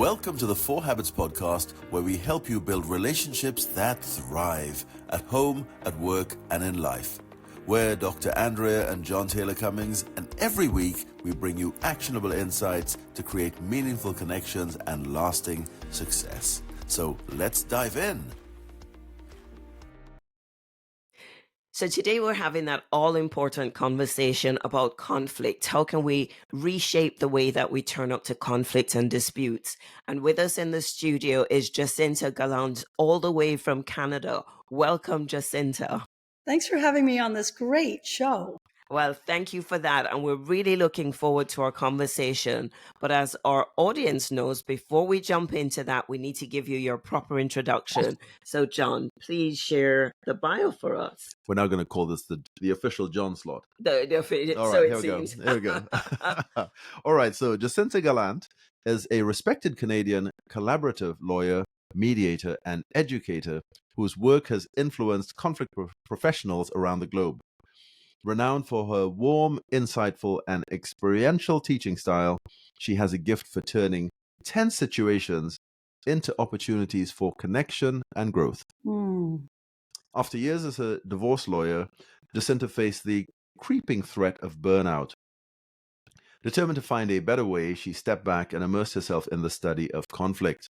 Welcome to the 4 Habits podcast, where we help you build relationships that thrive at home, at work, and in life. We're Dr. Andrea and Jon Taylor-Cummings, and every week we bring you actionable insights to create meaningful connections and lasting success. So let's dive in. So today we're having that all-important conversation about conflict. How can we reshape the way that we turn up to conflicts and disputes? And with us in the studio is Jacinta Gallant, all the way from Canada. Welcome, Jacinta. Thanks for having me on this great show. Well, thank you for that. And we're really looking forward to our conversation. But as our audience knows, before we jump into that, we need to give you your proper introduction. So, Jon, please share the bio for us. We're now going to call this the official Jon slot. All right, here we go. There we go. All right, so Jacinta Gallant is a respected Canadian collaborative lawyer, mediator, and educator whose work has influenced conflict professionals around the globe. Renowned for her warm, insightful, and experiential teaching style, she has a gift for turning tense situations into opportunities for connection and growth. After years as a divorce lawyer, Jacinta faced the creeping threat of burnout. Determined to find a better way, she stepped back and immersed herself in the study of conflict.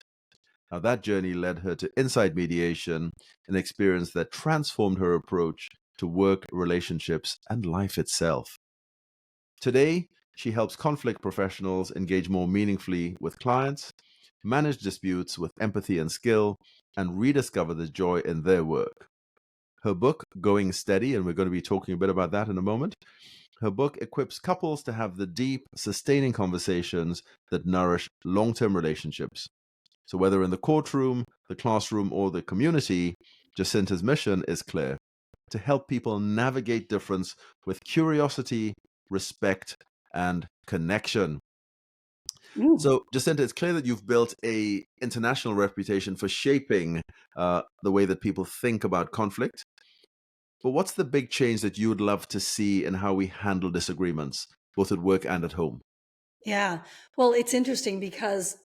Now, that journey led her to Insight Mediation, an experience that transformed her approach to work, relationships, and life itself. Today, she helps conflict professionals engage more meaningfully with clients, manage disputes with empathy and skill, and rediscover the joy in their work. Her book, Going Steady, and we're going to be talking a bit about that in a moment, her book equips couples to have the deep, sustaining conversations that nourish long-term relationships. So whether in the courtroom, the classroom, or the community, Jacinta's mission is clear: to help people navigate difference with curiosity, respect, and connection. So, Jacinta, it's clear that you've built an international reputation for shaping the way that people think about conflict. But what's the big change that you would love to see in how we handle disagreements, both at work and at home? Yeah, well, it's interesting because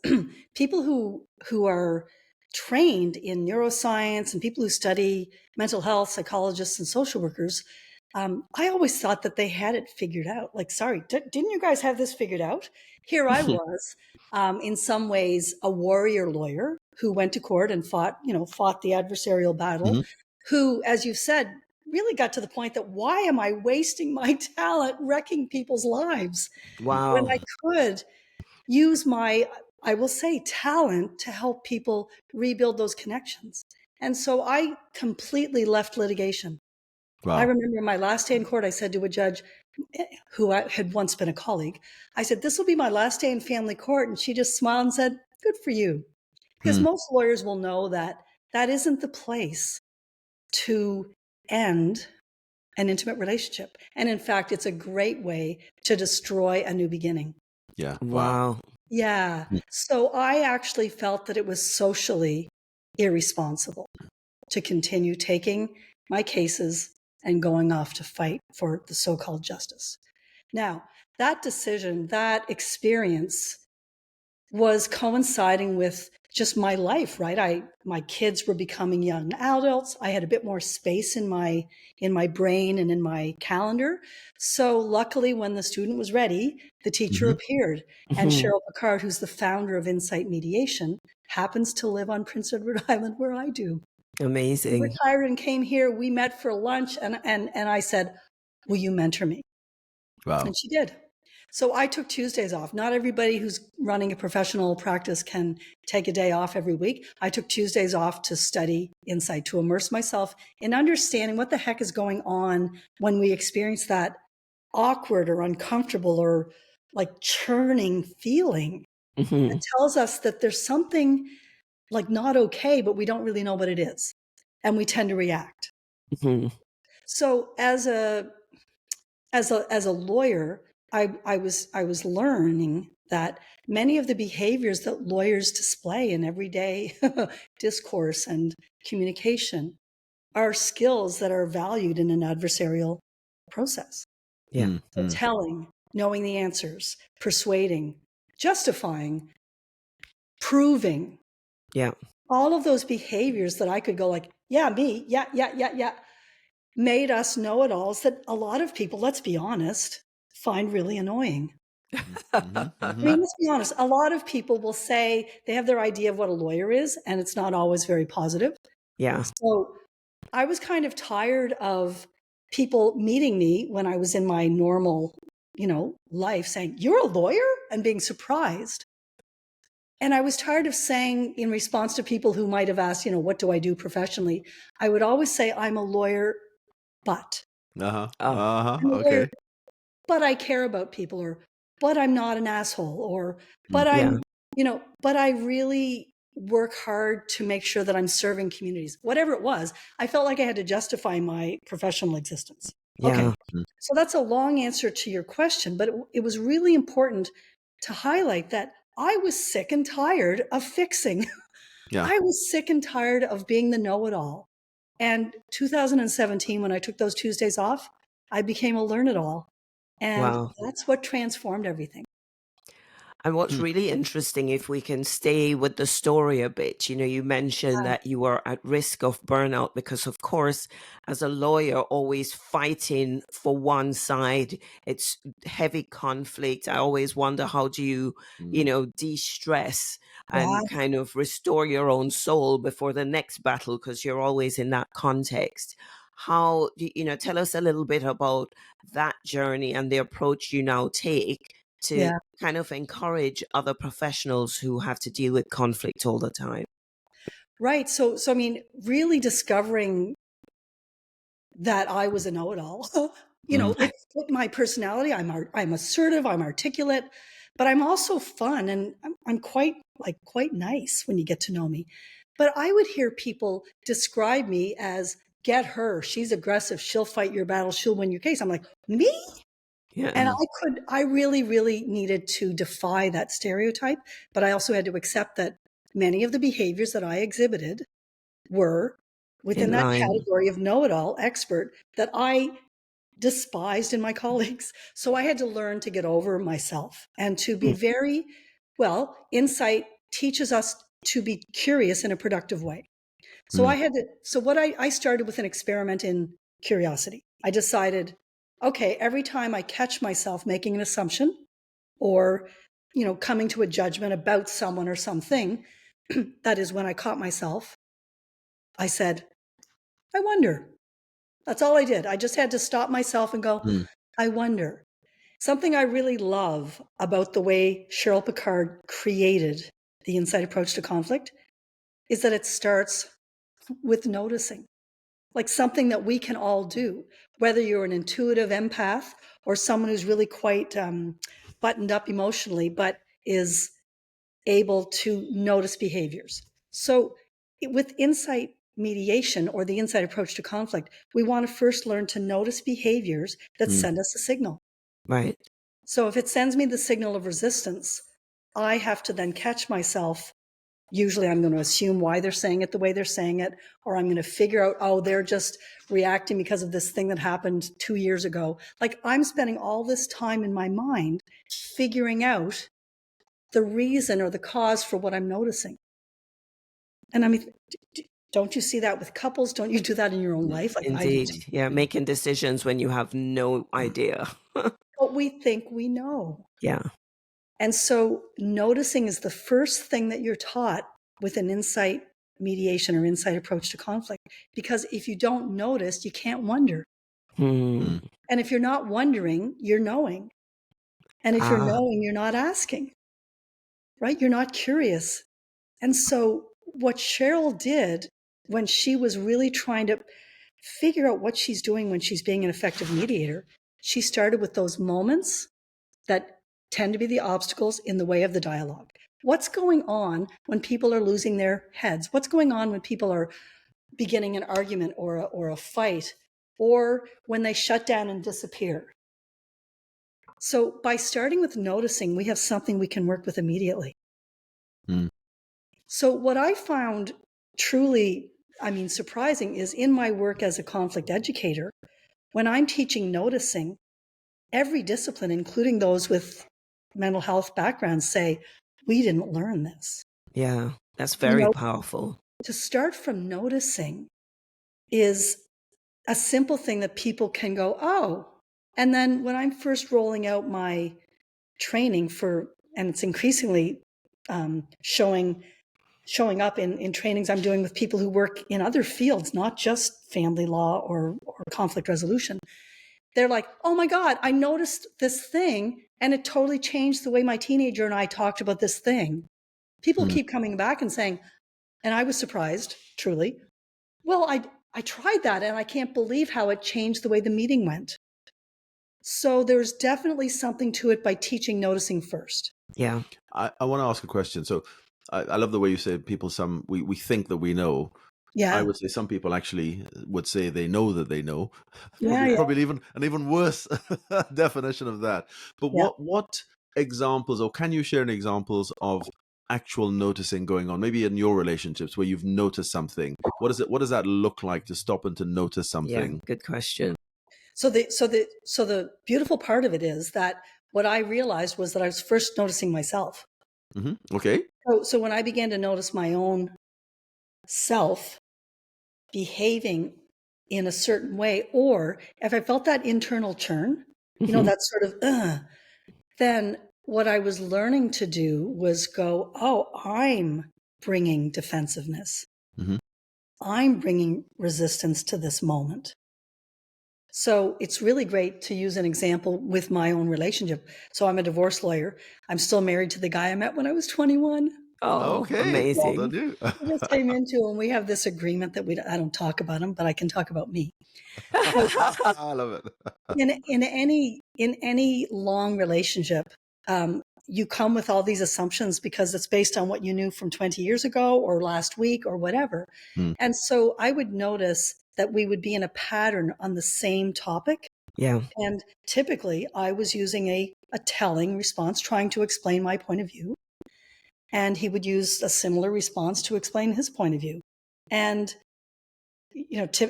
people who are trained in neuroscience and people who study mental health, psychologists and social workers, I always thought that they had it figured out. Like, sorry, didn't you guys have this figured out? Here I was, in some ways, a warrior lawyer who went to court and fought the adversarial battle, who, as you said, really got to the point that why am I wasting my talent wrecking people's lives? Wow. When I could use my, I will say, talent to help people rebuild those connections. And so I completely left litigation. Wow. I remember my last day in court, I said to a judge who had once been a colleague, I said, this will be my last day in family court. And she just smiled and said, good for you. Because most lawyers will know that that isn't the place to end an intimate relationship. And in fact, it's a great way to destroy a new beginning. Yeah. Wow. Yeah. So I actually felt that it was socially irresponsible to continue taking my cases and going off to fight for the so-called justice. Now, that decision, that experience was coinciding with just my life, right? My kids were becoming young adults. I had a bit more space in my brain and in my calendar. So luckily, when the student was ready, the teacher appeared. And Cheryl Picard, who's the founder of Insight Mediation, happens to live on Prince Edward Island where I do. Amazing. She retired and came here. We met for lunch and I said, will you mentor me? Wow. And she did. So I took Tuesdays off. Not everybody who's running a professional practice can take a day off every week. I took Tuesdays off to study Insight, to immerse myself in understanding what the heck is going on when we experience that awkward or uncomfortable or like churning feeling. It tells us that there's something like not okay, but we don't really know what it is. And we tend to react. So as a lawyer, I was learning that many of the behaviors that lawyers display in everyday discourse and communication are skills that are valued in an adversarial process. Yeah. So telling, knowing the answers, persuading, justifying, proving. Yeah. All of those behaviors that I could go like, yeah, me, yeah, made us know-it-alls that a lot of people, let's be honest, find really annoying. I mean, let's be honest. A lot of people will say they have their idea of what a lawyer is, and it's not always very positive. Yeah. So I was kind of tired of people meeting me when I was in my normal, life saying, "You're a lawyer?" and being surprised. And I was tired of saying in response to people who might have asked, what do I do professionally? I would always say, I'm a lawyer, but. Oh. I'm a lawyer, Okay. but I care about people, or but I'm not an asshole, or but Yeah. but I really work hard to make sure that I'm serving communities. Whatever it was, I felt like I had to justify my professional existence. Yeah. Okay. So that's a long answer to your question, but it was really important to highlight that I was sick and tired of fixing. Yeah. I was sick and tired of being the know-it-all. And 2017, when I took those Tuesdays off, I became a learn-it-all. And Wow. that's what transformed everything. And what's really interesting, if we can stay with the story a bit, you mentioned that you were at risk of burnout because, of course, as a lawyer, always fighting for one side, it's heavy conflict. I always wonder, how do you, de-stress and kind of restore your own soul before the next battle, because you're always in that context. How, tell us a little bit about that journey and the approach you now take to Yeah. kind of encourage other professionals who have to deal with conflict all the time. Right. So I mean, really discovering that I was a know-it-all. It fit my personality. I'm assertive. I'm articulate, but I'm also fun, and I'm quite nice when you get to know me. But I would hear people describe me as, "Get her. She's aggressive. She'll fight your battle. She'll win your case." I'm like, me? Yeah. And I really, really needed to defy that stereotype, but I also had to accept that many of the behaviors that I exhibited were within In that line. category of know-it-all expert that I despised in my colleagues. So I had to learn to get over myself and to be very, insight teaches us to be curious in a productive way. So I started with an experiment in curiosity. I decided, okay, every time I catch myself making an assumption or, coming to a judgment about someone or something, that is when I caught myself, I said, I wonder. That's all I did. I just had to stop myself and go, I wonder. Something I really love about the way Cheryl Picard created the Insight approach to conflict is that it starts with noticing, like something that we can all do, whether you're an intuitive empath or someone who's really quite buttoned up emotionally, but is able to notice behaviors. So with Insight mediation, or the Insight approach to conflict, we want to first learn to notice behaviors that send us a signal. Right. So if it sends me the signal of resistance, I have to then catch myself. Usually I'm going to assume why they're saying it the way they're saying it, or I'm going to figure out, oh, they're just reacting because of this thing that happened 2 years ago. Like, I'm spending all this time in my mind figuring out the reason or the cause for what I'm noticing. And I mean, don't you see that with couples? Don't you do that in your own life? Like, Indeed. Yeah. Making decisions when you have no idea. but we think we know. Yeah. And so noticing is the first thing that you're taught with an Insight mediation or Insight approach to conflict. Because if you don't notice, you can't wonder. And if you're not wondering, you're knowing. And if you're knowing, you're not asking, right? You're not curious. And so what Cheryl did when she was really trying to figure out what she's doing when she's being an effective mediator, she started with those moments that tend to be the obstacles in the way of the dialogue. What's going on when people are losing their heads? What's going on when people are beginning an argument or a fight, or when they shut down and disappear? So by starting with noticing, we have something we can work with immediately. So what I found truly, surprising is in my work as a conflict educator, when I'm teaching noticing, every discipline, including those with mental health backgrounds, say, we didn't learn this. Yeah, that's You very know, powerful. to start from noticing is a simple thing that people can go, oh. And then when I'm first rolling out my training and it's increasingly showing up in trainings I'm doing with people who work in other fields, not just family law or conflict resolution. They're like, oh my God, I noticed this thing and it totally changed the way my teenager and I talked about this thing. People keep coming back and saying, and I was surprised, truly, well, I tried that and I can't believe how it changed the way the meeting went. So there's definitely something to it by teaching noticing first. Yeah. I want to ask a question. So I love the way you say people, we think that we know. I Yeah. would say some people actually would say they know that they know. Yeah. Yeah. Probably even an even worse definition of that. But Yeah. what examples, or can you share any examples of actual noticing going on, maybe in your relationships where you've noticed something? What does that look like to stop and to notice Yeah. something? Good question. So the beautiful part of it is that what I realized was that I was first noticing myself. Okay. So when I began to notice my own self behaving in a certain way, or if I felt that internal churn, that sort of, then what I was learning to do was go, oh, I'm bringing defensiveness. Mhm. I'm bringing resistance to this moment. So it's really great to use an example with my own relationship. So I'm a divorce lawyer. I'm still married to the guy I met when I was 21. Oh, Okay. Well done, amazing. you. We just came into, and we have this agreement that I don't talk about him, but I can talk about me. I love it. In any long relationship, you come with all these assumptions because it's based on what you knew from 20 years ago or last week or whatever. Mm. And so I would notice that we would be in a pattern on the same topic. Yeah. And typically I was using a telling response, trying to explain my point of view. And he would use a similar response to explain his point of view. And,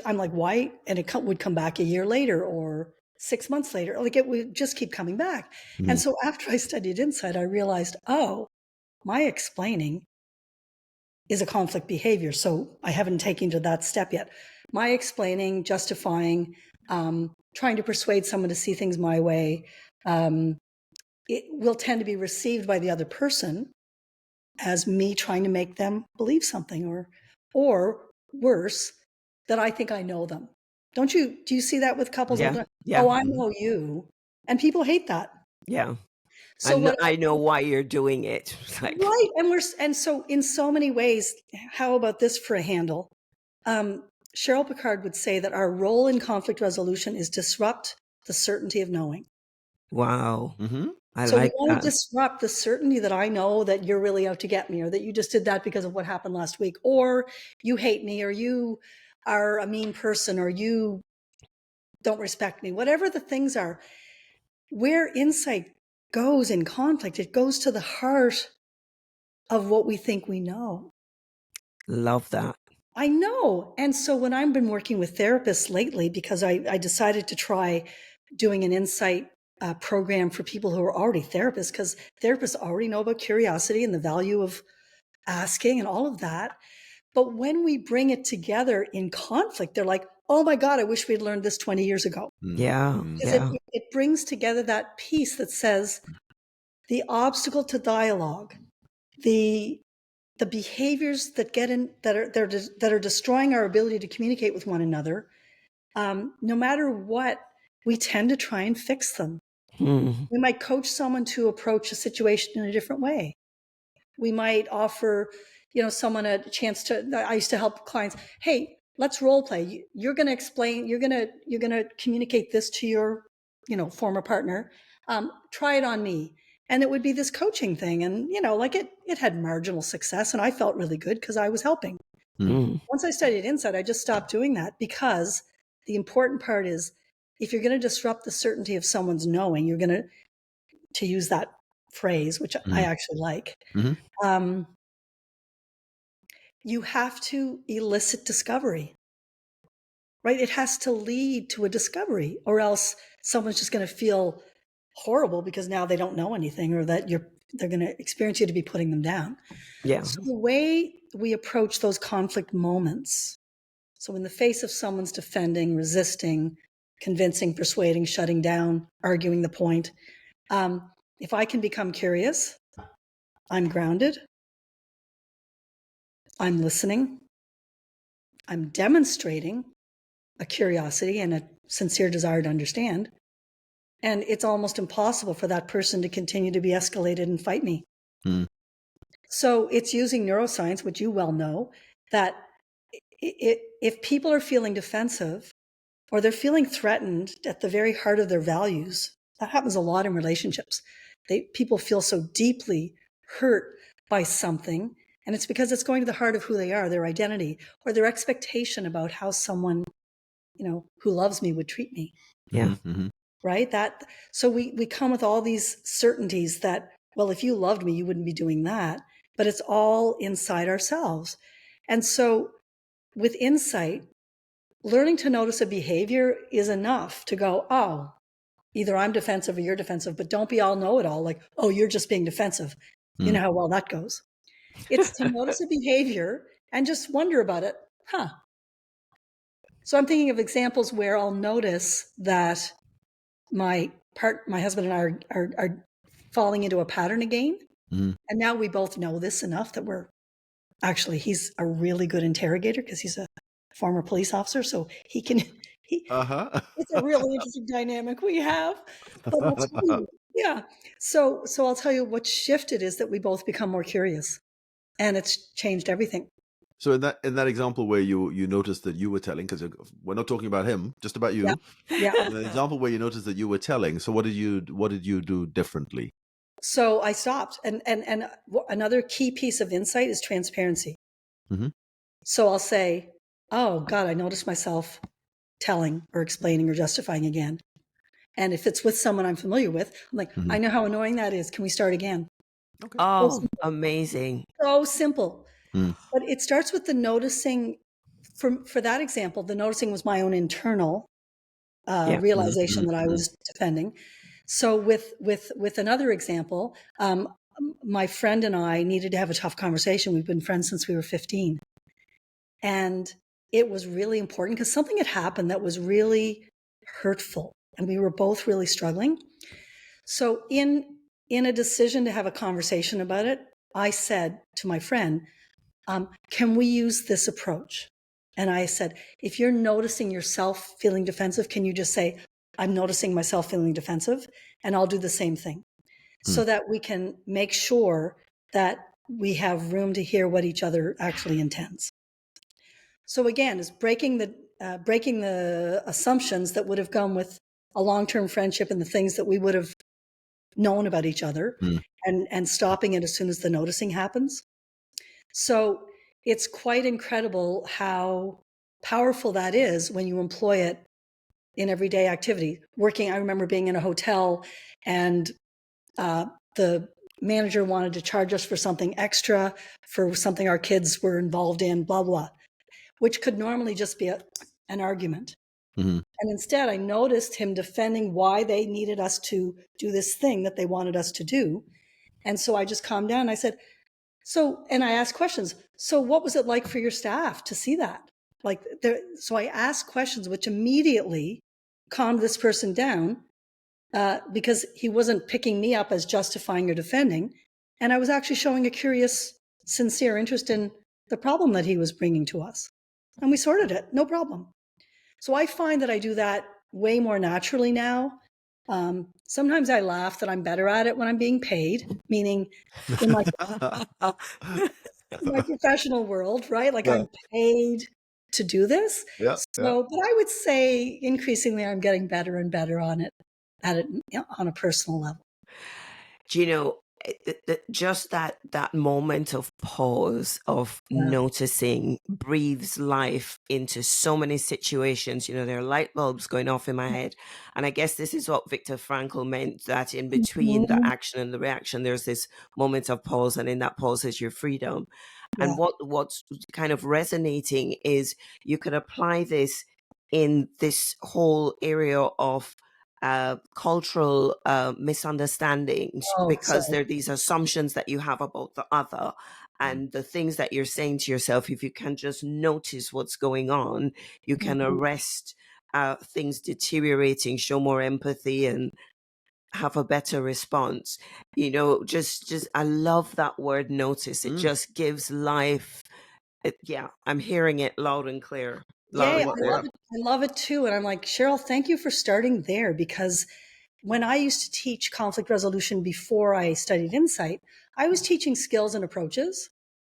I'm like, why? And it would come back a year later or 6 months later. Like, it would just keep coming back. And so after I studied Insight, I realized, oh, my explaining is a conflict behavior. So I haven't taken to that step yet. My explaining, justifying, trying to persuade someone to see things my way, it will tend to be received by the other person as me trying to make them believe something, or worse, that I think I know them. Do you see that with couples all the Yeah. time? Yeah. Oh, I know you. And people hate that. Yeah. So what I know why you're doing it. Like, right. And so in so many ways, how about this for a handle? Cheryl Picard would say that our role in conflict resolution is disrupt the certainty of knowing. wow. I So we like want to that. disrupt the certainty that I know that you're really out to get me, or that you just did that because of what happened last week, or you hate me, or you are a mean person, or you don't respect me, whatever the things are. Where insight goes in conflict, it goes to the heart of what we think we know. Love that. I know. And so when I've been working with therapists lately, because I decided to try doing an insight program for people who are already therapists, because therapists already know about curiosity and the value of asking and all of that. But when we bring it together in conflict, they're like, oh my God, I wish we'd learned this 20 years ago. Yeah. Because Yeah. it brings together that piece that says the obstacle to dialogue, the behaviors that get in that are destroying our ability to communicate with one another, no matter what, we tend to try and fix them. We might coach someone to approach a situation in a different way. We might offer, someone a chance to. I used to help clients. Hey, let's role play. You're going to explain. You're going to communicate this to your, former partner. Try it on me. And it would be this coaching thing. And, like it had marginal success. And I felt really good because I was helping. Once I studied Insight, I just stopped doing that, because the important part is, if you're going to disrupt the certainty of someone's knowing, you're going to use that phrase, which I actually like. You have to elicit discovery, right? It has to lead to a discovery, or else someone's just going to feel horrible because now they don't know anything, or that they're going to experience you to be putting them down. Yeah. So the way we approach those conflict moments, so in the face of someone's defending, resisting, convincing, persuading, shutting down, arguing the point, if I can become curious, I'm grounded, I'm listening, I'm demonstrating a curiosity and a sincere desire to understand, and it's almost impossible for that person to continue to be escalated and fight me. So it's using neuroscience, which you well know, that if people are feeling defensive or they're feeling threatened at the very heart of their values, that happens a lot in relationships. People feel so deeply hurt by something, and it's because it's going to the heart of who they are, their identity, or their expectation about how someone, who loves me would treat me. Yeah. Right? So we come with all these certainties that, well, if you loved me, you wouldn't be doing that. But it's all inside ourselves. And so with insight, learning to notice a behavior is enough to go, oh, either I'm defensive or you're defensive, but don't be all know-it-all, like, oh, you're just being defensive. You know how well that goes. It's to notice a behavior and just wonder about it. So I'm thinking of examples where I'll notice that my husband and I are falling into a pattern again. And now we both know this enough that he's a really good interrogator because he's a former police officer. So it's a really interesting dynamic we have. But I'll tell you, yeah. So I'll tell you what shifted is that we both become more curious, and it's changed everything. So in that example where you noticed that you were telling, because we're not talking about him, just about you. Yeah. In an example where you noticed that you were telling, so what did you do differently? So I stopped, and another key piece of insight is transparency. So I'll say, oh God, I noticed myself telling or explaining or justifying again. And if it's with someone I'm familiar with, I'm like, I know how annoying that is. Can we start again? Okay. Oh, amazing. So simple. But it starts with the noticing. For that example, the noticing was my own internal realization that I was defending. So with another example, my friend and I needed to have a tough conversation. We've been friends since we were 15. And it was really important because something had happened that was really hurtful. And we were both really struggling. So in a decision to have a conversation about it, I said to my friend, can we use this approach? And I said, if you're noticing yourself feeling defensive, can you just say, I'm noticing myself feeling defensive, and I'll do the same thing, so that we can make sure that we have room to hear what each other actually intends. So again, it's breaking the assumptions that would have gone with a long-term friendship and the things that we would have known about each other, and stopping it as soon as the noticing happens. So it's quite incredible how powerful that is when you employ it in everyday activity. I remember being in a hotel, and the manager wanted to charge us for something extra, for something our kids were involved in, blah, blah, which could normally just be an argument. And instead, I noticed him defending why they needed us to do this thing that they wanted us to do. And so I just calmed down. I said, and I asked questions. So what was it like for your staff to see that? So I asked questions, which immediately calmed this person down, because he wasn't picking me up as justifying or defending. And I was actually showing a curious, sincere interest in the problem that he was bringing to us. And we sorted it, no problem. So I find that I do that way more naturally now. Sometimes I laugh that I'm better at it when I'm being paid, meaning in my professional world, right? Like I'm paid to do this. But I would say increasingly I'm getting better and better on it, on a personal level. Do you know, just that moment of pause, of noticing, breathes life into so many situations. There are light bulbs going off in my head. And I guess this is what Viktor Frankl meant, that in between the action and the reaction, there's this moment of pause, and in that pause is your freedom. And what's kind of resonating is you could apply this in this whole area of cultural misunderstandings, Oh, because so there are these assumptions that you have about the other, and the things that you're saying to yourself. If you can just notice what's going on, you can mhm. arrest things deteriorating, show more empathy, and have a better response. Just I love that word notice. It just gives life. Yeah, I'm hearing it loud and clear. Loud Yay, and Well, I love clear. it. I love it too. And I'm like, Cheryl, thank you for starting there, because when I used to teach conflict resolution before I studied Insight, I was teaching skills and approaches.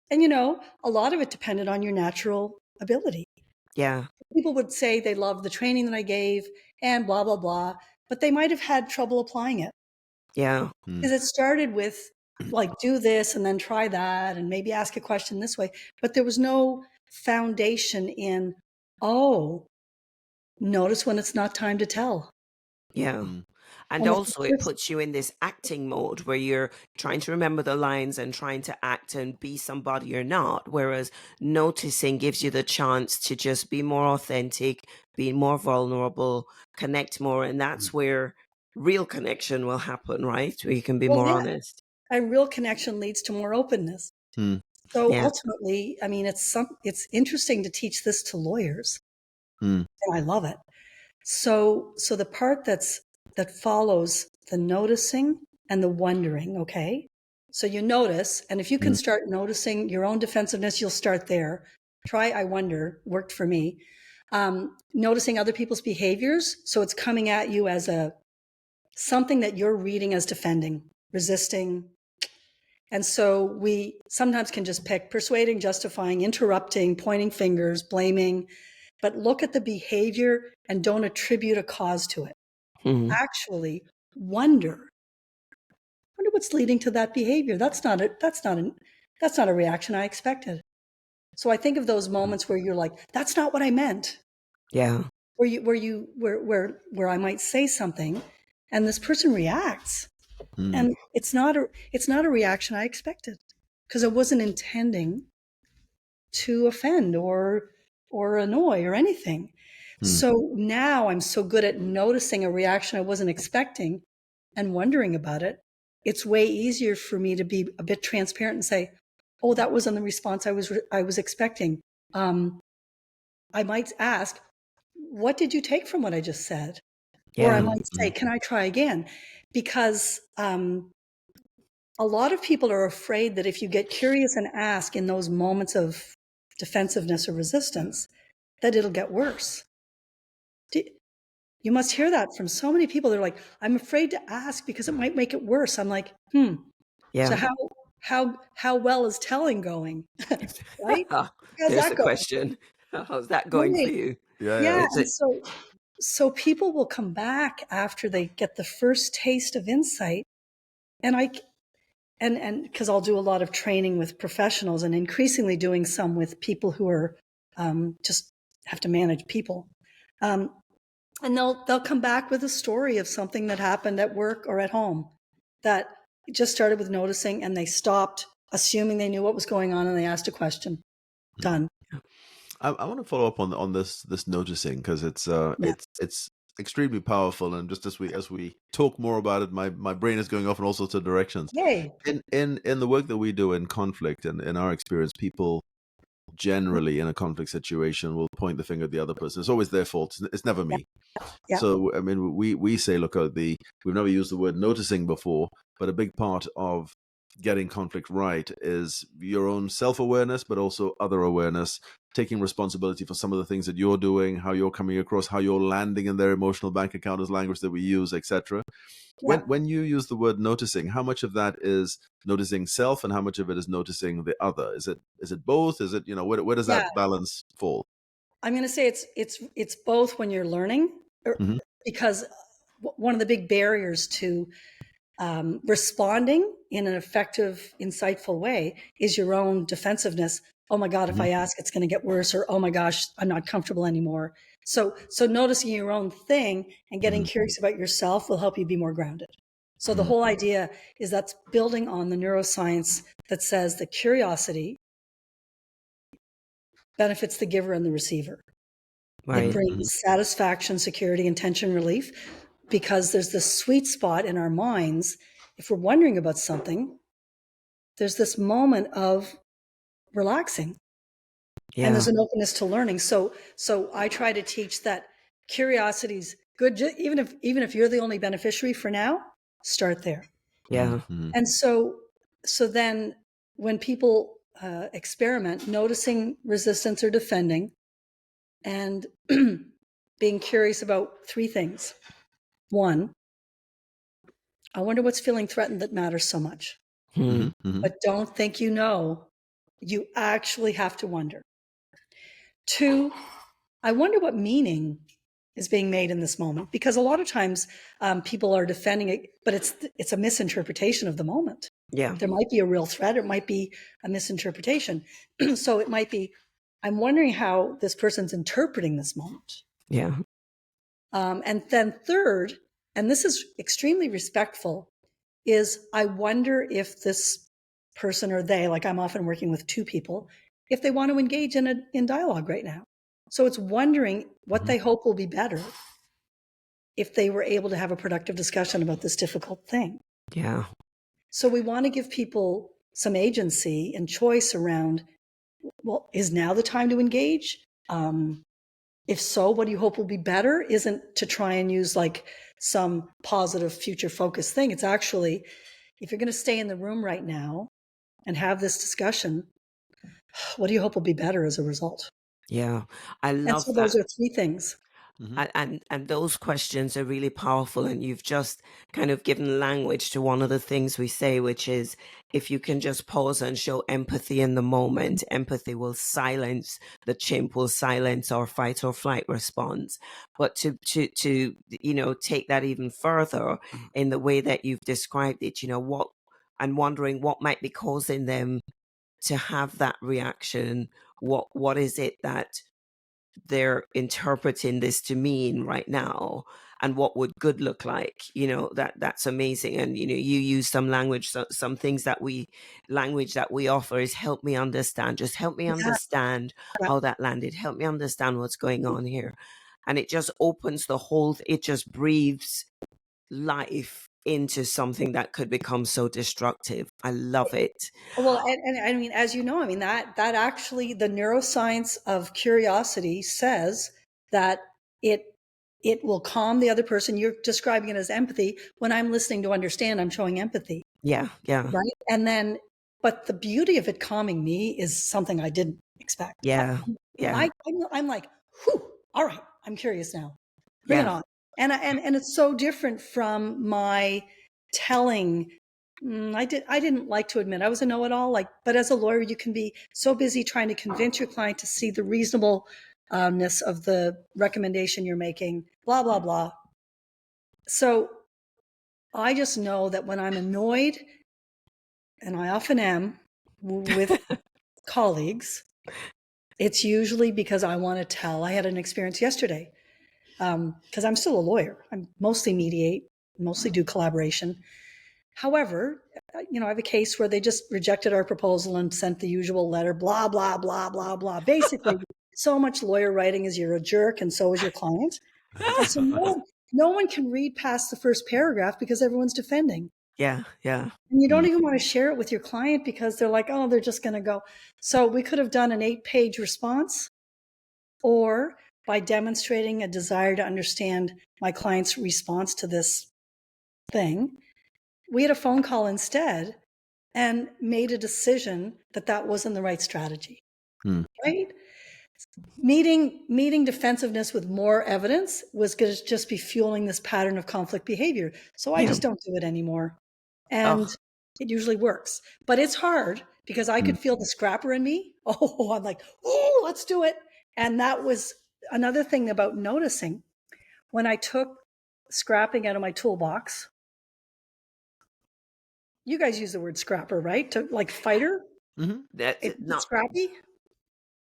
And, a lot of it depended on your natural ability. Yeah, People would say they loved the training that I gave and blah, blah, blah, but they might have had trouble applying it yeah, because it started with like, do this and then try that and maybe ask a question this way. But there was no foundation in, oh, notice when it's not time to tell. yeah. mm, And And if the also, it person, puts you in this acting mode where you're trying to remember the lines and trying to act and be somebody you're not. Whereas noticing gives you the chance to just be more authentic, be more vulnerable, connect more. And that's where real connection will happen, right? Where you can be well, more yeah, honest. and real connection leads to more openness. mm, So Yeah. ultimately, I mean, it's interesting to teach this to lawyers, mm, and I love it. So the part that follows the noticing and the wondering, okay? So you notice, and if you can mm, start noticing your own defensiveness, you'll start there. Try I wonder, worked for me. Noticing other people's behaviors, so it's coming at you as something that you're reading as defending, resisting. And so we sometimes can just pick persuading, justifying, interrupting, pointing fingers, blaming, but look at the behavior and don't attribute a cause to it. Mhm. Actually wonder what's leading to that behavior. That's not a reaction I expected. So I think of those moments where you're like, that's not what I meant. Yeah. Where I might say something and this person reacts. mm, And it's not a reaction I expected because I wasn't intending to offend or annoy or anything. mm, So now I'm so good at noticing a reaction I wasn't expecting and wondering about it. It's way easier for me to be a bit transparent and say, "Oh, that wasn't the response I was expecting." I might ask, "What did you take from what I just said?" Or I Yeah. might say, "Can I try again?" Because a lot of people are afraid that if you get curious and ask in those moments of defensiveness or resistance, that it'll get worse. You must hear that from so many people. They're like, I'm afraid to ask because it might make it worse. I'm like, so Yeah. how well is telling going? Right? How's There's that the going? question. How's that going for Right. you? yeah, Yeah. yeah. Is And it? so people will come back after they get the first taste of insight. And and because I'll do a lot of training with professionals and increasingly doing some with people who are just have to manage people. Um, and they'll come back with a story of something that happened at work or at home that just started with noticing, and they stopped assuming they knew what was going on and they asked a question. Done. I want to follow up on this noticing because Yeah. it's extremely powerful, and just as we talk more about it, my brain is going off in all sorts of directions. Yay. In the work that we do in conflict, and in our experience, people generally in a conflict situation will point the finger at the other person. It's always their fault. It's never Yeah. me. Yeah. So I mean, we say, look, we've never used the word noticing before, but a big part of getting conflict right is your own self-awareness, but also other awareness, taking responsibility for some of the things that you're doing, how you're coming across, how you're landing in their emotional bank account, as language that we use, etc. Yeah. When you use the word noticing, how much of that is noticing self, and how much of it is noticing the other? Is it both? Is it, where does Yeah. that balance fall? I'm going to say it's both when you're learning, Hmm. because one of the big barriers to responding in an effective, insightful way is your own defensiveness. Oh my God, if Hmm. I ask, it's going to get worse, or oh my gosh, I'm not comfortable anymore. So noticing your own thing and getting Hmm. curious about yourself will help you be more grounded. So the Hmm. whole idea is that's building on the neuroscience that says that curiosity benefits the giver and the receiver. It Right. brings satisfaction, security, and tension relief. because there's this sweet spot in our minds. If we're wondering about something, there's this moment of relaxing. Yeah. And there's an openness to learning. So I try to teach that curiosity's good, even if you're the only beneficiary for now, start there. Yeah. And so then when people experiment, noticing resistance or defending, and being curious about three things. One, I wonder what's feeling threatened that matters so much. But don't think you know. You actually have to wonder. Two, I wonder what meaning is being made in this moment, because a lot of times people are defending it, but it's a misinterpretation of the moment. Yeah. There might be a real threat. It might be a misinterpretation. So it might be, I'm wondering how this person's interpreting this moment. Yeah. And then third, and this is extremely respectful, is I wonder if this person or they, like I'm often working with two people, if they want to engage in dialogue right now. So it's wondering what they hope will be better if they were able to have a productive discussion about this difficult thing. Yeah. So we want to give people some agency and choice around, well, is now the time to engage? If so, what do you hope will be better? Isn't to try and use like some positive future focused thing. It's actually, if you're going to stay in the room right now and have this discussion, what do you hope will be better as a result? Yeah. I And love so that. those are three things. And those questions are really powerful, and you've just kind of given language to one of the things we say, which is if you can just pause and show empathy in the moment, empathy will silence the chimp, will silence our fight or flight response. But to take that even further in the way that you've described it, what, and wondering what might be causing them to have that reaction. What is it that they're interpreting this to mean right now, and what would good look like? That's amazing. And you use some language, some things that we offer is help me understand, just help me understand how that landed, help me understand what's going on here. And it just opens it just breathes life into something that could become so destructive. I love it. Well, and I mean, as you know, I mean, that actually, the neuroscience of curiosity says that it will calm the other person. You're describing it as empathy. When I'm listening to understand, I'm showing empathy. Yeah. Right. And then, but the beauty of it calming me is something I didn't expect. Yeah. I'm like, whew, all right, I'm curious now. Bring it on. And it's so different from my telling. I didn't like to admit I was a know-it-all. But as a lawyer, you can be so busy trying to convince your client to see the reasonableness of the recommendation you're making, blah, blah, blah. So I just know that when I'm annoyed, and I often am with colleagues, it's usually because I want to tell. I had an experience yesterday because I'm still a lawyer. I mostly mediate, mostly do collaboration. However, I have a case where they just rejected our proposal and sent the usual letter, blah, blah, blah, blah, blah. Basically, so much lawyer writing is you're a jerk and so is your client. And so no one can read past the first paragraph because everyone's defending. Yeah. And you don't even want to share it with your client because they're like, oh, they're just going to go. So we could have done an 8-page response, or by demonstrating a desire to understand my client's response to this thing, we had a phone call instead and made a decision that wasn't the right strategy. Right? Meeting defensiveness with more evidence was going to just be fueling this pattern of conflict behavior. So I just don't do it anymore. And it usually works. But it's hard because I could feel the scrapper in me. Oh, I'm like, oh, let's do it. And that was another thing about noticing. When I took scrapping out of my toolbox, you guys use the word scrapper, right? To like fighter? That's not scrappy?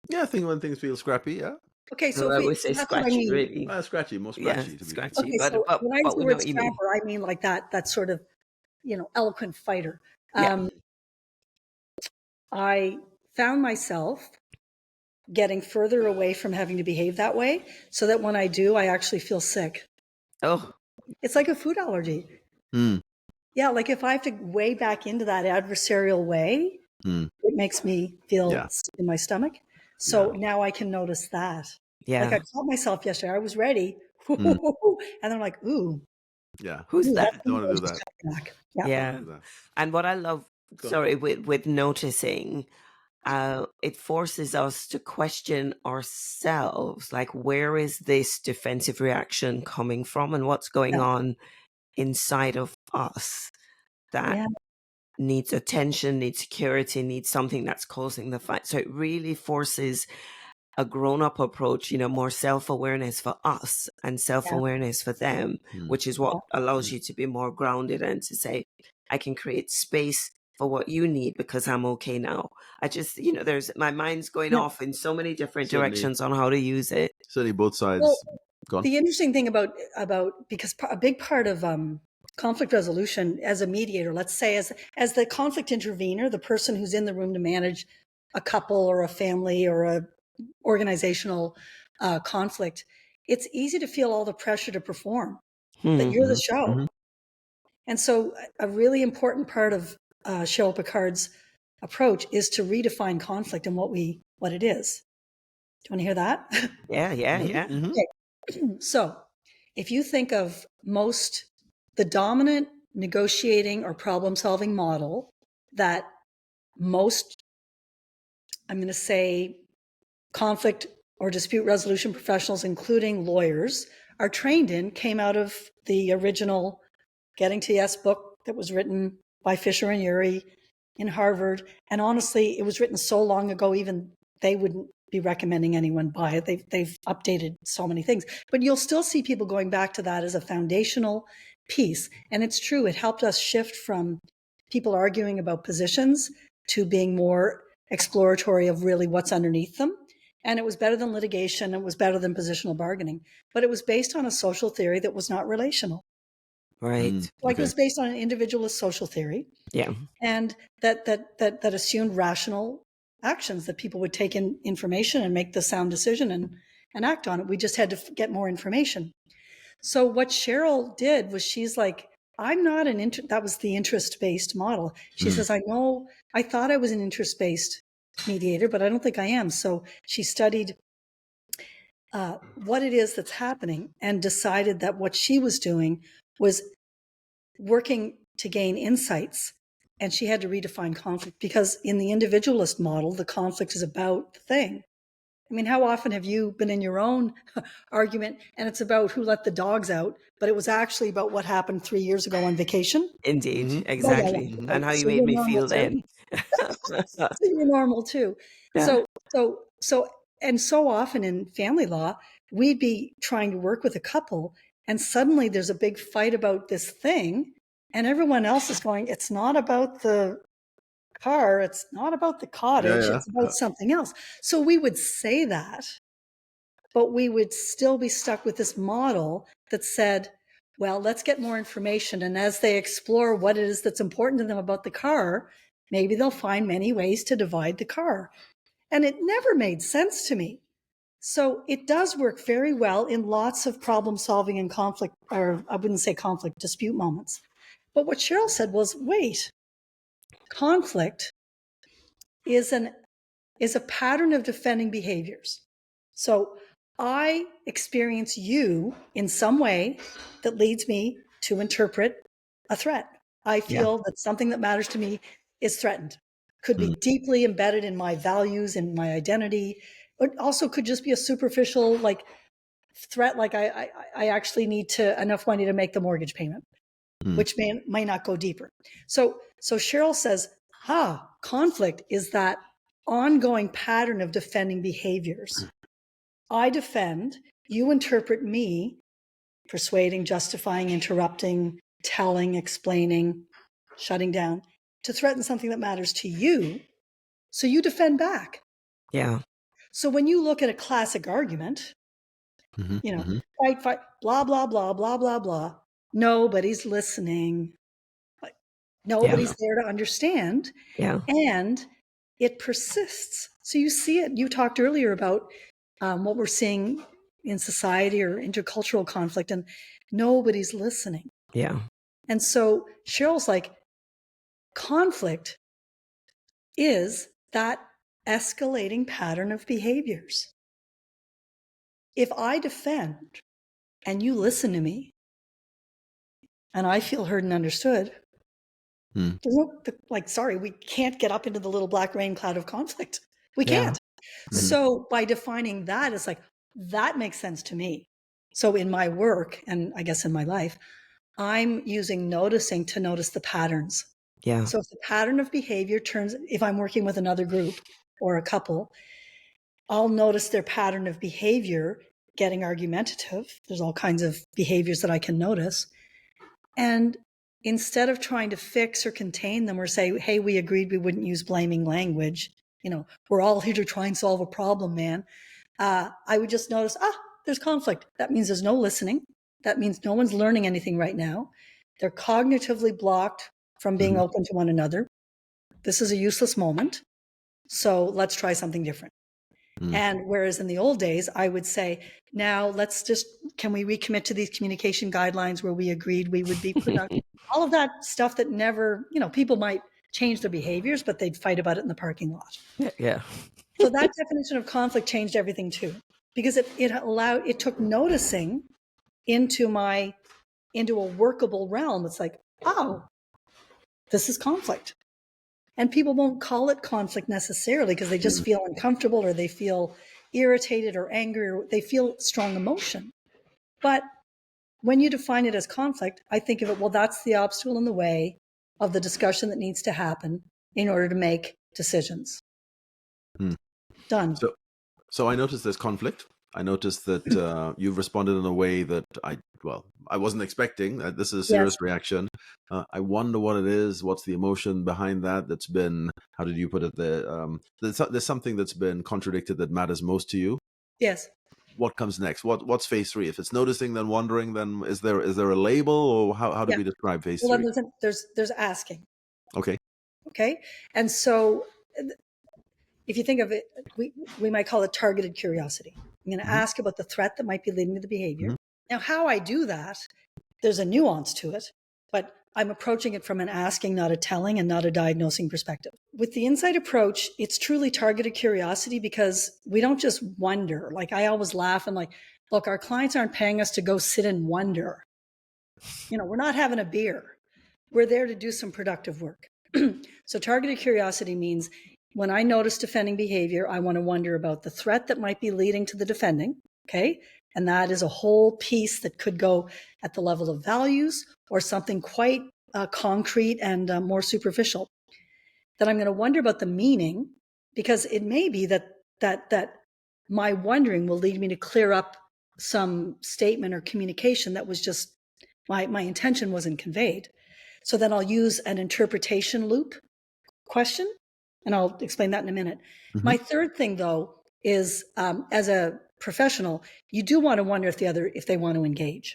Yeah, I think when things feel scrappy, yeah. Okay, so I would say that's what I scratchy, mean. really. Scratchy, more scratchy. To scratchy. Okay, But so when I use the we know word what you mean. scrapper, I mean like that sort of, eloquent fighter. I found myself getting further away from having to behave that way, so that when I do, I actually feel sick. Oh. It's like a food allergy. Mm. Yeah, like if I have to way back into that adversarial way, Mm. it makes me feel Yeah. in my stomach. So now I can notice that. Like Yeah. I caught myself yesterday. I was ready. Mm. And I'm like, ooh, Yeah. Who's that that? Don't want to do just that. cut back. Yeah. Don't want Yeah. to do that. And what I love, Go. sorry, with noticing, it forces us to question ourselves, like, where is this defensive reaction coming from and what's going Yeah. on inside of us that Yeah. needs attention, needs security, needs something that's causing the fight. So it really forces a grown-up approach, more self-awareness for us and self-awareness for them, which is what allows you to be more grounded and to say, I can create space for what you need because I'm okay now. I just, there's my mind's going Yeah. off in so many different Certainly. directions on how to use it. Certainly both sides. Well, Gone. the interesting thing about because a big part of conflict resolution as a mediator, let's say as the conflict intervener, the person who's in the room to manage a couple or a family or a organizational conflict, it's easy to feel all the pressure to perform, that you're the show. And so a really important part of Cheryl Picard's approach is to redefine conflict and what it is. Do you want to hear that? Yeah. Okay. So if you think of the dominant negotiating or problem solving model that most, I'm going to say, conflict or dispute resolution professionals, including lawyers, are trained in, came out of the original Getting to Yes book that was written by Fisher and Urey in Harvard. And honestly, it was written so long ago, even they wouldn't be recommending anyone buy it. They've updated so many things, but you'll still see people going back to that as a foundational piece. And it's true, it helped us shift from people arguing about positions to being more exploratory of really what's underneath them. And it was better than litigation. It was better than positional bargaining, but it was based on a social theory that was not relational. Right. Like it was based on an individualist social theory. Yeah. And that assumed rational actions, that people would take in information and make the sound decision and act on it. We just had to get more information. So what Cheryl did was she's like, I'm not that was the interest-based model. She says, I thought I was an interest-based mediator, but I don't think I am. So she studied what it is that's happening and decided that what she was doing was working to gain insights. And she had to redefine conflict because in the individualist model, the conflict is about the thing. I mean, how often have you been in your own argument and it's about who let the dogs out, but it was actually about what happened 3 years ago on vacation? Indeed. Exactly. And how you So made you're me normal feel too. then. So you're normal too. Yeah. And so often in family law, we'd be trying to work with a couple and suddenly there's a big fight about this thing and everyone else is going, it's not about the car, it's not about the cottage, it's about something else. So we would say that, but we would still be stuck with this model that said, well, let's get more information. And as they explore what it is that's important to them about the car, maybe they'll find many ways to divide the car. And it never made sense to me. So it does work very well in lots of problem solving and conflict, or I wouldn't say conflict, dispute moments. But what Cheryl said was, wait, conflict is a pattern of defending behaviors. So I experience you in some way that leads me to interpret a threat. I feel that something that matters to me is threatened. Could be deeply embedded in my values and my identity, but also could just be a superficial threat, like I actually need enough money to make the mortgage payment, which may not go deeper. So Cheryl says, conflict is that ongoing pattern of defending behaviors. I defend, you interpret me, persuading, justifying, interrupting, telling, explaining, shutting down, to threaten something that matters to you. So you defend back. Yeah. So when you look at a classic argument, fight, blah, blah, blah, blah, blah, blah. Nobody's listening. Nobody's there to understand. Yeah. And it persists. So you see it. You talked earlier about what we're seeing in society or intercultural conflict, and nobody's listening. Yeah. And so Cheryl's like, conflict is that escalating pattern of behaviors. If I defend and you listen to me and I feel heard and understood, sorry, we can't get up into the little black rain cloud of conflict. We can't. So by defining that, it's like, that makes sense to me. So in my work, and I guess in my life, I'm using noticing to notice the patterns. Yeah. So if the pattern of behavior turns, if I'm working with another group or a couple, I'll notice their pattern of behavior getting argumentative. There's all kinds of behaviors that I can notice. And instead of trying to fix or contain them or say, hey, we agreed we wouldn't use blaming language, we're all here to try and solve a problem, man. I would just notice, there's conflict. That means there's no listening. That means no one's learning anything right now. They're cognitively blocked from being open to one another. This is a useless moment. So let's try something different. And whereas in the old days, I would say, now can we recommit to these communication guidelines where we agreed we would be productive? All of that stuff that never, people might change their behaviors, but they'd fight about it in the parking lot. Yeah. So that definition of conflict changed everything too, because it took noticing into a workable realm. It's like, oh, this is conflict. And people won't call it conflict necessarily because they just feel uncomfortable or they feel irritated or angry or they feel strong emotion. But when you define it as conflict, I think of it, well, that's the obstacle in the way of the discussion that needs to happen in order to make decisions. Done. So I noticed there's conflict. I noticed that you've responded in a way that I wasn't expecting. This is a serious reaction. I wonder what it is. What's the emotion behind that? That's been, how did you put it there? There's something that's been contradicted that matters most to you. Yes. What comes next? What's phase 3? If it's noticing, then wondering, then is there a label, or how do we describe phase 3? There's asking. Okay. And so if you think of it, we might call it targeted curiosity. I'm going to ask about the threat that might be leading to the behavior. Now, how I do that, there's a nuance to it, but I'm approaching it from an asking, not a telling, and not a diagnosing perspective. With the Insight approach, it's truly targeted curiosity because we don't just wonder. Like I always laugh and like, look, our clients aren't paying us to go sit and wonder. We're not having a beer. We're there to do some productive work. So targeted curiosity means when I notice defending behavior, I want to wonder about the threat that might be leading to the defending. Okay. And that is a whole piece that could go at the level of values or something quite concrete and more superficial. Then I'm going to wonder about the meaning, because it may be that my wondering will lead me to clear up some statement or communication that was just my intention wasn't conveyed. So then I'll use an interpretation loop question, and I'll explain that in a minute. My third thing, though, is as a professional, you do want to wonder if they want to engage.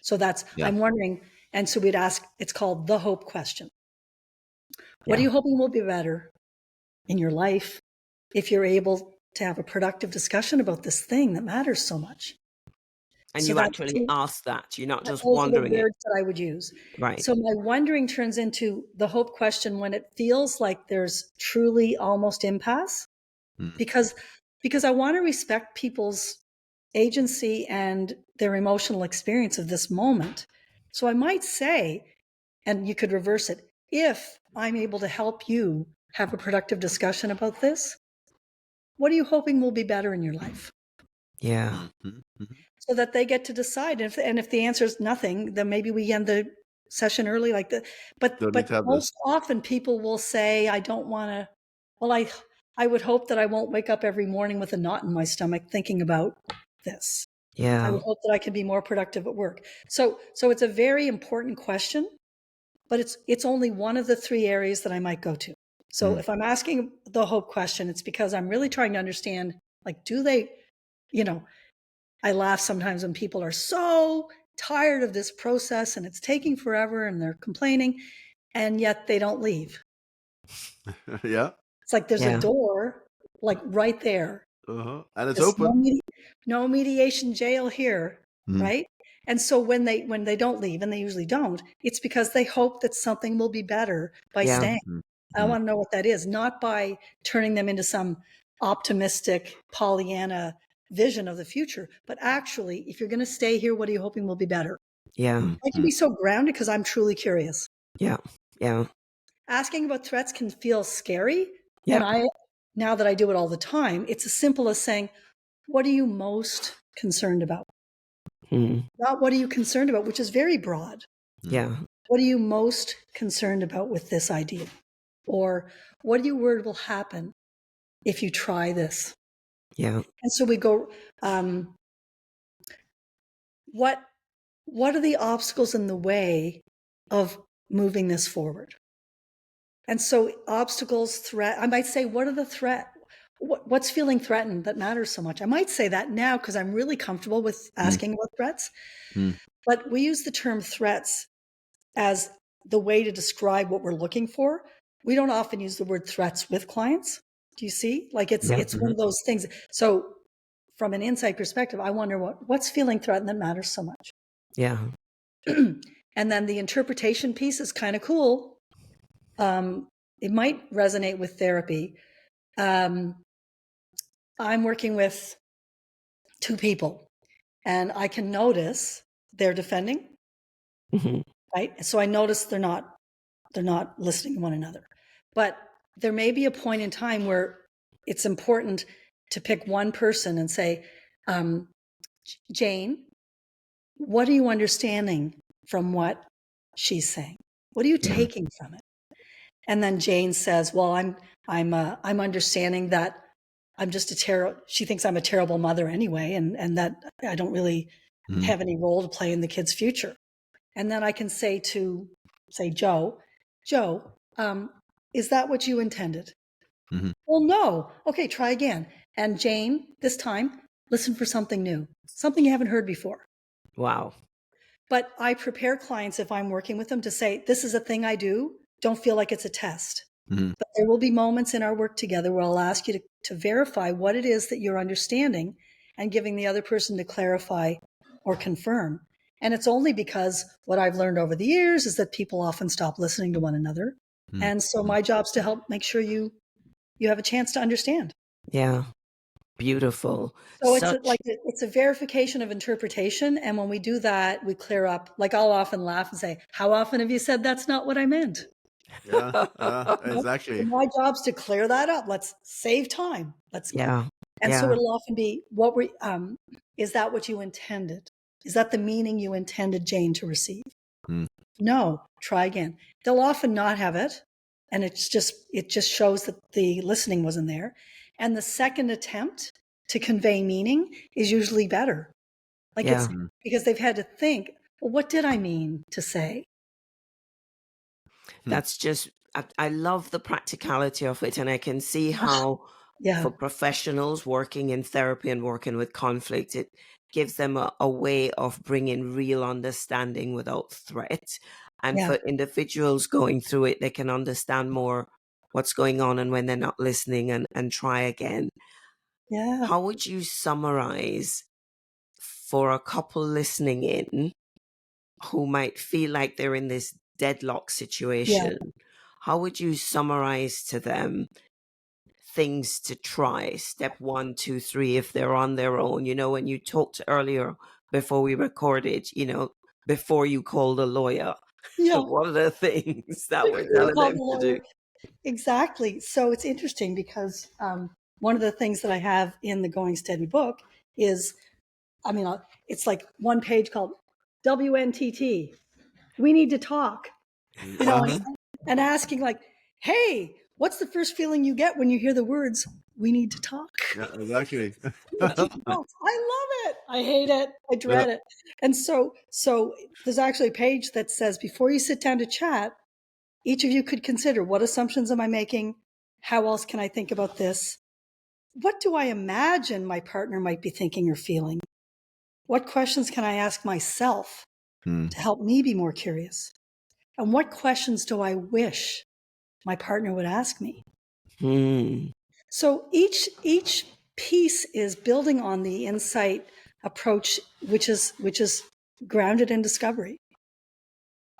So I'm wondering, and so we'd ask, it's called the hope question. What are you hoping will be better in your life if you're able to have a productive discussion about this thing that matters so much? And so you actually ask that. You're not just wondering the words that I would use. Right. So my wondering turns into the hope question when it feels like there's truly almost impasse, because I want to respect people's agency and their emotional experience of this moment. So I might say, and you could reverse it, if I'm able to help you have a productive discussion about this, what are you hoping will be better in your life? Yeah. So that they get to decide. And if the answer is nothing, then maybe we end the session early like that. But most often people will say, I don't want to, well, I would hope that I won't wake up every morning with a knot in my stomach thinking about this. Yeah. I would hope that I can be more productive at work. So it's a very important question, but it's only one of the 3 areas that I might go to. So if I'm asking the hope question, it's because I'm really trying to understand, like, do they, I laugh sometimes when people are so tired of this process and it's taking forever and they're complaining, and yet they don't leave. Yeah. It's like there's a door, like right there. And it's There's open. no mediation jail here, right? And so when they don't leave, and they usually don't, it's because they hope that something will be better by Yeah. staying. I want to know what that is, not by turning them into some optimistic Pollyanna vision of the future, but actually, if you're going to stay here, what are you hoping will be better? Yeah. I can be so grounded because I'm truly curious. Yeah. Yeah. Asking about threats can feel scary. Yeah. And now that I do it all the time, it's as simple as saying, what are you most concerned about? Not what are you concerned about, which is very broad. Yeah. What are you most concerned about with this idea? Or what are you worried will happen if you try this? Yeah. And so we go, what are the obstacles in the way of moving this forward? And so obstacles, I might say, what are the what's feeling threatened that matters so much? I might say that now because I'm really comfortable with asking about threats. But we use the term threats as the way to describe what we're looking for. We don't often use the word threats with clients. Do you see? Like it's one of those things. So from an insight perspective, I wonder what's feeling threatened that matters so much. Yeah. And then the interpretation piece is kind of cool. It might resonate with therapy. I'm working with two people and I can notice they're defending, right? So I notice they're not listening to one another. But there may be a point in time where it's important to pick one person and say, Jane, what are you understanding from what she's saying? What are you taking from it? And then Jane says, well, I'm understanding that I'm just she thinks I'm a terrible mother anyway, and that I don't really have any role to play in the kid's future. And then I can say to, Joe, is that what you intended? Well, no. Okay, try again. And Jane, this time, listen for something new, something you haven't heard before. Wow. But I prepare clients, if I'm working with them, to say, this is a thing I do. Don't feel like it's a test. But there will be moments in our work together where I'll ask you to verify what it is that you're understanding and giving the other person to clarify or confirm. And it's only because what I've learned over the years is that people often stop listening to one another. And so my job's to help make sure you have a chance to understand. Yeah. Beautiful. So it's a verification of interpretation. And when we do that, we clear up. Like I'll often laugh and say, how often have you said that's not what I meant? Yeah, exactly. So my job's to clear that up. Let's save time. Let's go. Yeah. And so it'll often be, is that what you intended? Is that the meaning you intended Jane to receive? No, try again. They'll often not have it. And it just shows that the listening wasn't there. And the second attempt to convey meaning is usually better. It's because they've had to think, well, what did I mean to say? That's just, I love the practicality of it. And I can see how for professionals working in therapy and working with conflict, it gives them a way of bringing real understanding without threat. And for individuals going through it, they can understand more what's going on and when they're not listening and try again. Yeah. How would you summarize for a couple listening in who might feel like they're in this deadlock situation? How would you summarize to them things to try? Step 1, 2, 3, if they're on their own. When you talked earlier before we recorded, before you called a lawyer, what are the things that we're telling them to do? Exactly. So it's interesting because one of the things that I have in the Going Steady book is, it's like one page called WNTT. We need to talk, and asking like, hey, what's the first feeling you get when you hear the words, we need to talk? Yeah, exactly. I love it. I hate it. I dread it. And so there's actually a page that says, before you sit down to chat, each of you could consider, what assumptions am I making? How else can I think about this? What do I imagine my partner might be thinking or feeling? What questions can I ask myself to help me be more curious? And what questions do I wish my partner would ask me? So each piece is building on the insight approach, which is grounded in discovery.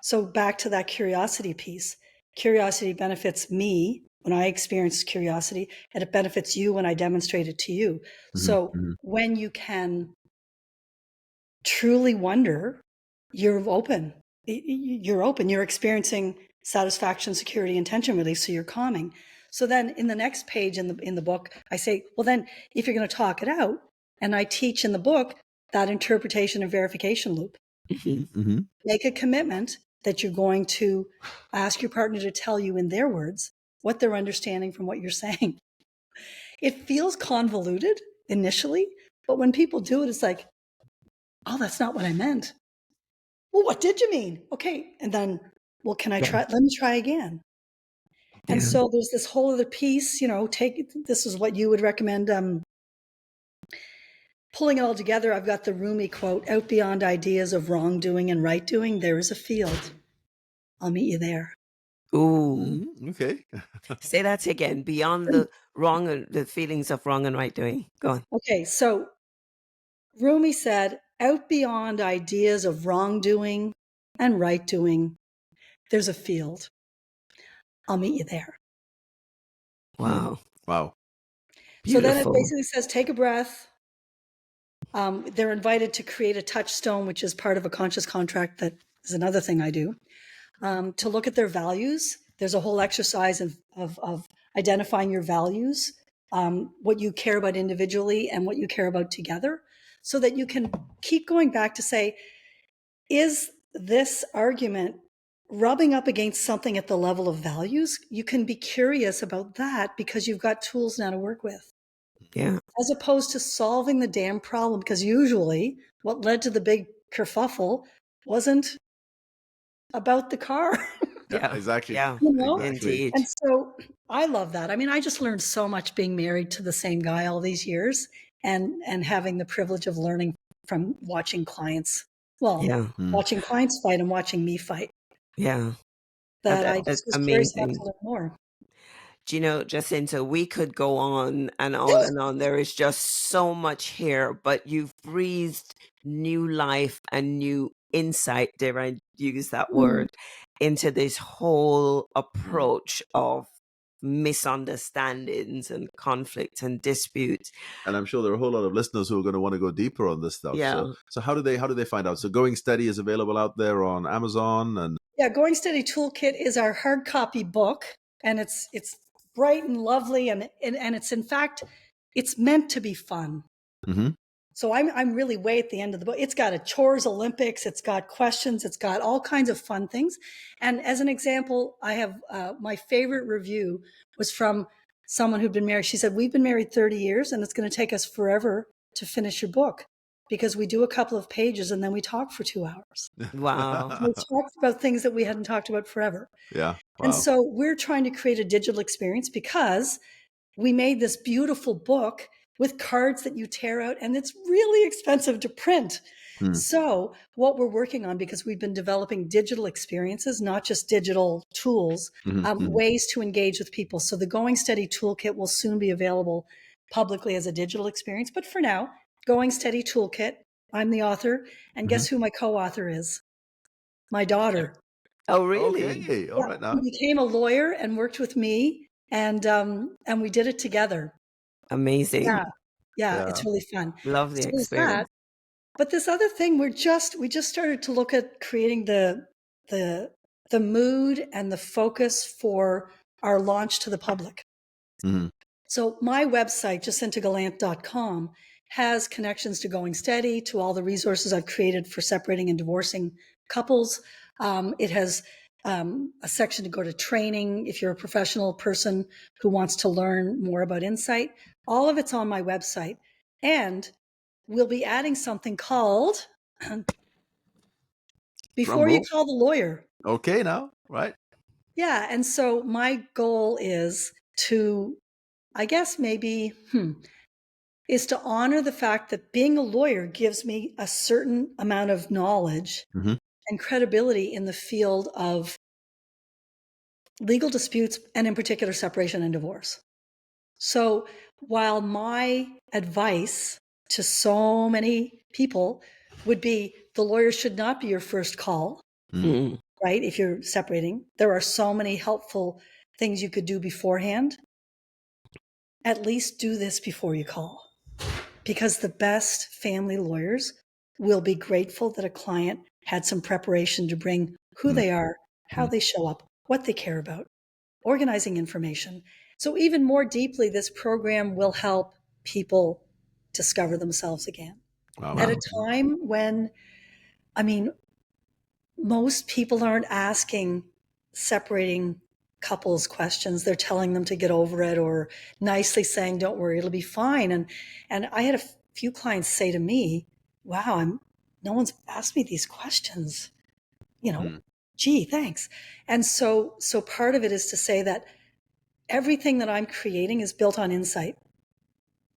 So back to that curiosity piece. Curiosity benefits me when I experience curiosity, and it benefits you when I demonstrate it to you. So when you can truly wonder, you're open. You're experiencing satisfaction, security, and tension release, so you're calming. So then in the next page in the book, I say, well, then if you're going to talk it out, and I teach in the book that interpretation and verification loop. Make a commitment that you're going to ask your partner to tell you in their words what they're understanding from what you're saying. It feels convoluted initially, but when people do it, it's like, oh, that's not what I meant. Well, what did you mean? Okay. And then, well, can I try? Let me try again. Yeah. And so there's this whole other piece, this is what you would recommend. Pulling it all together, I've got the Rumi quote, out beyond ideas of wrongdoing and right doing, there is a field. I'll meet you there. Ooh. Okay. Say that again. Beyond the feelings of wrong and right doing. Go on. Okay. So Rumi said, out beyond ideas of wrongdoing and right doing, there's a field. I'll meet you there. Wow. Wow. Beautiful. So then it Beautiful. basically says, take a breath. They're invited to create a touchstone, which is part of a conscious contract. That is another thing I do, to look at their values. There's a whole exercise of identifying your values, what you care about individually and what you care about together, so that you can keep going back to say, is this argument rubbing up against something at the level of values? You can be curious about that because you've got tools now to work with. Yeah. As opposed to solving the damn problem, because usually what led to the big kerfuffle wasn't about the car. Yeah, exactly. Yeah, indeed. And so I love that. I mean, I just learned so much being married to the same guy all these years and having the privilege of learning from watching clients. Well, watching clients fight and watching me fight. Yeah. That I just was curious enough to learn more. Do you know, Jacinta, we could go on and on and on. There is just so much here, but you've breathed new life and new insight, dare I use that word, into this whole approach of misunderstandings and conflict and disputes. And I'm sure there are a whole lot of listeners who are going to want to go deeper on this stuff. Yeah. So how do they find out? So Going Steady is available out there on Amazon and Going Steady Toolkit is our hard copy book, and it's bright and lovely, and it's in fact it's meant to be fun. So I'm really way at the end of the book. It's got a chores Olympics, it's got questions, it's got all kinds of fun things. And as an example, I have my favorite review was from someone who'd been married. She said, we've been married 30 years and it's going to take us forever to finish your book because we do a couple of pages and then we talk for 2 hours. Wow. We talked about things that we hadn't talked about forever. Yeah. Wow. And so we're trying to create a digital experience because we made this beautiful book with cards that you tear out, and it's really expensive to print. So what we're working on, because we've been developing digital experiences, not just digital tools, ways to engage with people. So the Going Steady Toolkit will soon be available publicly as a digital experience. But for now, Going Steady Toolkit, I'm the author. And guess who my co-author is? My daughter. Oh, really? Okay. All right now. She became a lawyer and worked with me, and we did it together. Amazing. Yeah, it's really fun. Love the experience. But this other thing, we just started to look at creating the mood and the focus for our launch to the public. So my website, jacintagalant.com, has connections to Going Steady, to all the resources I've created for separating and divorcing couples. It has a section to go to training if you're a professional person who wants to learn more about Insight. All of it's on my website. And we'll be adding something called Before You Call the Lawyer. Okay now, right? Yeah. And so my goal is to, I guess maybe, is to honor the fact that being a lawyer gives me a certain amount of knowledge and credibility in the field of legal disputes, and in particular, separation and divorce. So while my advice to so many people would be the lawyer should not be your first call, right? If you're separating, there are so many helpful things you could do beforehand. At least do this before you call, because the best family lawyers will be grateful that a client had some preparation to bring who they are, how they show up, what they care about, organizing information. So even more deeply, this program will help people discover themselves again. Wow. At a time when, I mean, most people aren't asking separating couples questions. They're telling them to get over it, or nicely saying, don't worry, it'll be fine. And I had a few clients say to me, wow, no one's asked me these questions, gee, thanks. And so part of it is to say that everything that I'm creating is built on insight.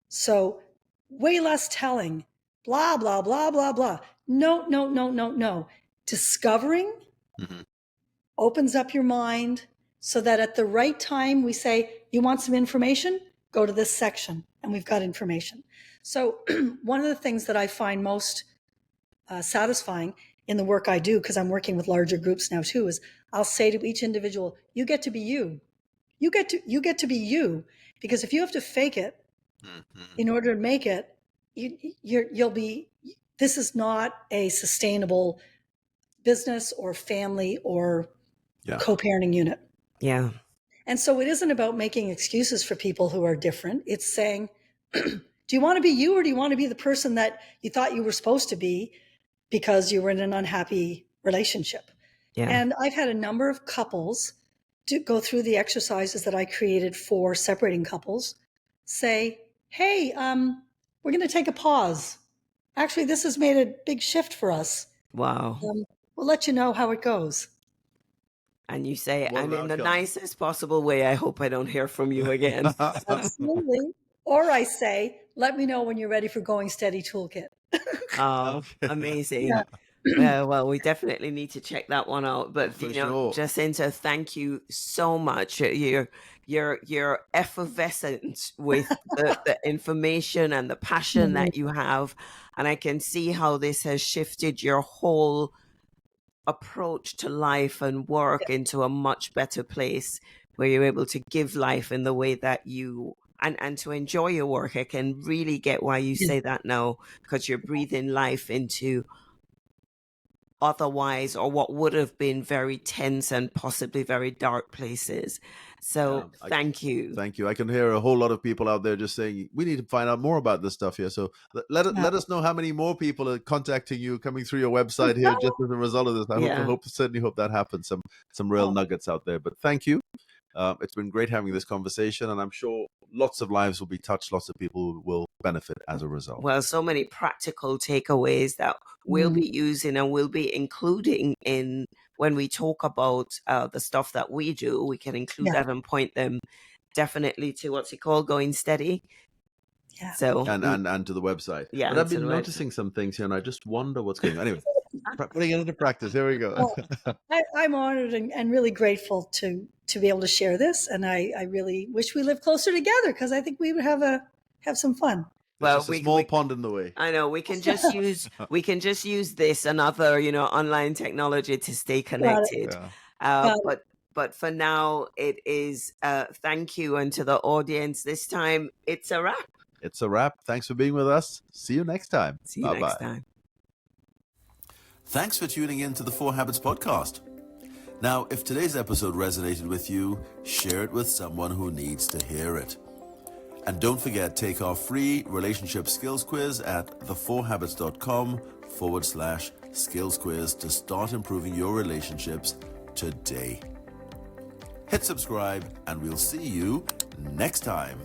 So way less telling, blah, blah, blah, blah, blah. No. Discovering opens up your mind so that at the right time we say, you want some information? Go to this section, and we've got information. So one of the things that I find most satisfying in the work I do, because I'm working with larger groups now too, is I'll say to each individual, you get to be you. You get to be you, because if you have to fake it in order to make it, you'll be. This is not a sustainable business or family or co-parenting unit. Yeah. And so it isn't about making excuses for people who are different. It's saying, do you want to be you, or do you want to be the person that you thought you were supposed to be because you were in an unhappy relationship? Yeah. And I've had a number of couples to go through the exercises that I created for separating couples, say, hey, we're going to take a pause. Actually, this has made a big shift for us. Wow. We'll let you know how it goes. And you say, What and an in the outcome. nicest possible way, I hope I don't hear from you again. Absolutely. Or I say, let me know when you're ready for Going Steady Toolkit. Oh, amazing. Well, we definitely need to check that one out. But For sure. Jacinta, thank you so much. You're effervescent with the information and the passion that you have, and I can see how this has shifted your whole approach to life and work into a much better place, where you're able to give life in the way that you and to enjoy your work. I can really get why you say that now, because you're breathing life into otherwise, or what would have been, very tense and possibly very dark places. So thank you. Thank you. I can hear a whole lot of people out there just saying, we need to find out more about this stuff here. So let us know how many more people are contacting you, coming through your website here just as a result of this. I certainly hope that happens. Some real nuggets out there. But thank you. It's been great having this conversation, and I'm sure lots of lives will be touched. Lots of people will benefit as a result. Well, so many practical takeaways that we'll be using and we'll be including in when we talk about the stuff that we do. We can include that and point them definitely to what's it called, Going Steady. Yeah. So and to the website. Yeah, but I've been noticing some things here, and I just wonder what's going on. Anyway, putting it into practice. Here we go. Well, I'm honored and really grateful to be able to share this, and I really wish we lived closer together, because I think we would have some fun. Well, just a small pond in the way. I know we can just use this and other online technology to stay connected. But for now, it is thank you, and to the audience this time, it's a wrap. It's a wrap. Thanks for being with us. See you next time. See you next time. Thanks for tuning in to the 4 Habits podcast. Now, if today's episode resonated with you, share it with someone who needs to hear it. And don't forget, take our free relationship skills quiz at the4habits.com/skills quiz to start improving your relationships today. Hit subscribe, and we'll see you next time.